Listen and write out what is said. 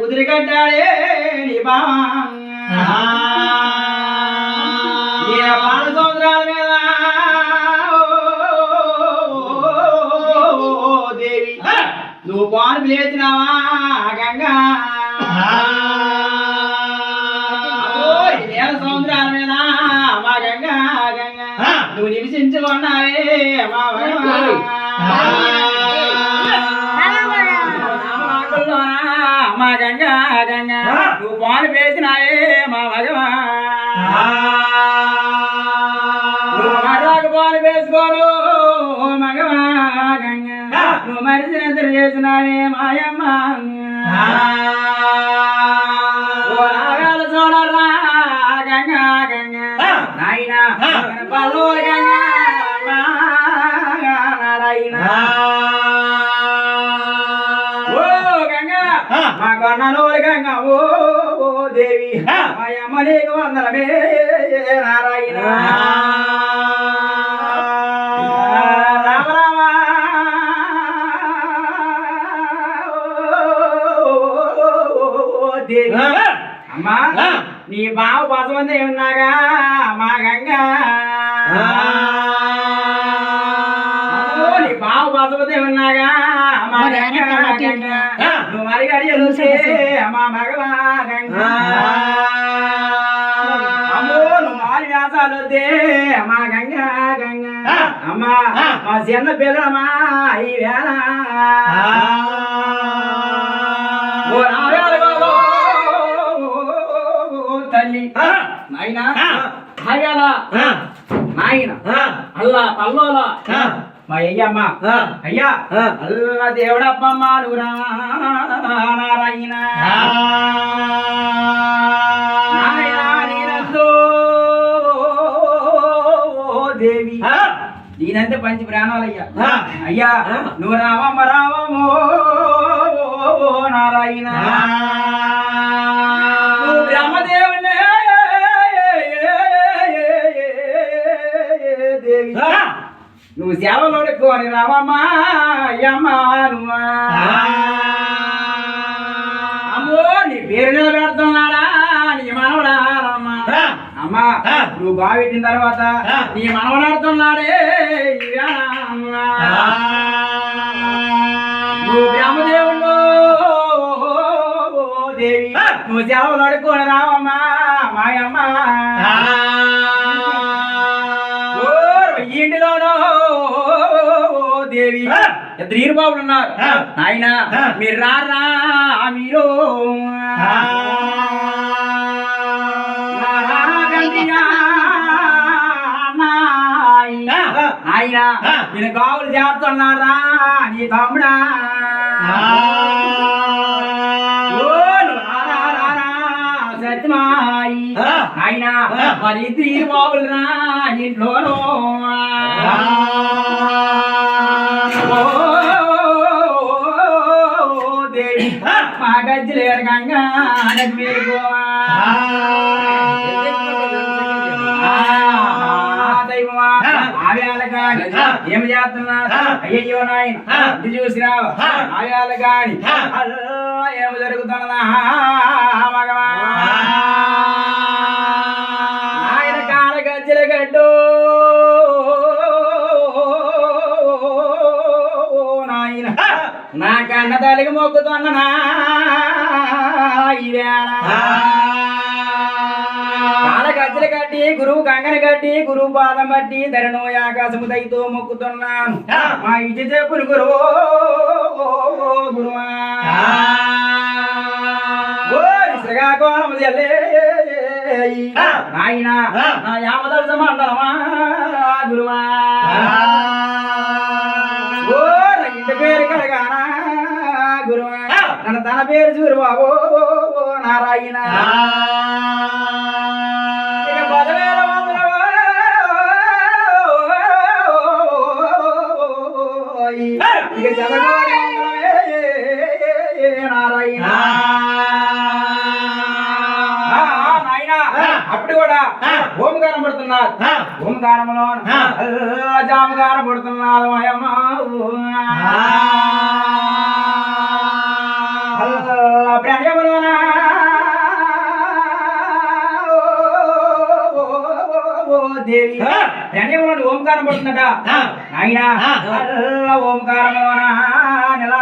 కుదిరి కట్టాడే నీ బావా పాల సముద్రాల మీద దేవి నువ్వు పాలు లేచినావా గంగా నేల సముద్రాల మీద మా గంగా గంగా నువ్వు నివసించుకున్నావే మా మా గంగా గంగా నువ్వు పాలు పేసినావే మా భగవా నువ్వు మరొక పాలు వేసుకోను మగవా గంగా నువ్వు మరిచి నిద్ర చేసినావే మాయమ్మ చూడరా గంగా గంగా నాయన పల్లు గంగా నారాయణ మా కన్నలో గంగా ఓ దేవి మాయమ్మ నీకు వందనమే నారాయణ రామ రామ దేవి అమ్మా నీ బావ బసవంతి ఉన్నాగా మా గంగా నీ బావ బసవంతి ఉన్నాగా మా గంగా నువ్వు మరి గడియలు మా మగవా గంగా అమ్మో నువ్వు మారి వ్యాసాలు మా గంగా గంగా అమ్మా మా చిన్న పిల్లమా ఈ వేళ తల్లి నాయన నాయన నాయన అల్లా పల్లోలా మా అయ్యమ్మ అయ్యా అల్లా దేవుడప్పమ్మ నారాయణ దేవి నేనంతే పంచి ప్రాణాలయ్యా అయ్యా నువ్వు రావమ్మ రావమో నారాయణ బ్రహ్మదేవుని దేవి నువ్వు సేవలోడుకోని రావమ్మా అయ్యమ్మా నువ్వా అమ్మో నీ పేరు నిలబెడుతున్నాడా నీ మనవడారమ్మా అమ్మా నువ్వు బావిట్టిన తర్వాత నీ మనవడాడుతున్నాడే నువ్వు బ్రహ్మదేవుడు దేవి నువ్వు సేవలోడుకోని రావమ్మా మాయమ్మ ఇంటిలోనో దేవి ఇద్దరు ఈరుబాబులు ఉన్నారు ఆయన మీరు రారా మీరు ఆయన నేను కావులు చేస్తున్నారా నీ తమ్ముడా సత్యమాయి ఆయన మరి ఇద్దరు ఈరుబాబులు రా ఇంట్లోనూ దేవి మా గజ్జలేరు గంగా మీరు దైవమా ఆవేళ కాని ఏమి చేస్తున్నారు అయ్యో నాయన ఇది చూసిరావు ఆవేళ కాని ఏమి జరుగుతున్నదా మగవా ఆయన కాల గజ్జల గడ్డు నాయన నా కన్న తల్లికి మొక్కుతున్నా కాల గజ్జలు కట్టి గురువు గంగని కట్టి గురువు పాదం బట్టి ధరణో ఆకాశము దయతో మొక్కుతున్నాను మా ఇచ్చి చెప్పులు గురువు గురువా శ్రీకాకుళం నాయన నా యామదర్శ మండలమా గురువా ఇంటి పేరు కడగానా గురువా నన్ను తన పేరు చూరు బాబో నారాయణ పదవేల వందల ఇక జగన్ నారాయణ అప్పుడు కూడా ఓంకారం పడుతున్నారు ఓంకారంలో జామకారం పడుతున్నారు ప్రణయములోన దేవి ధన్యములను ఓంకారం పడుతుందట ఆయన ఓంకారం నెల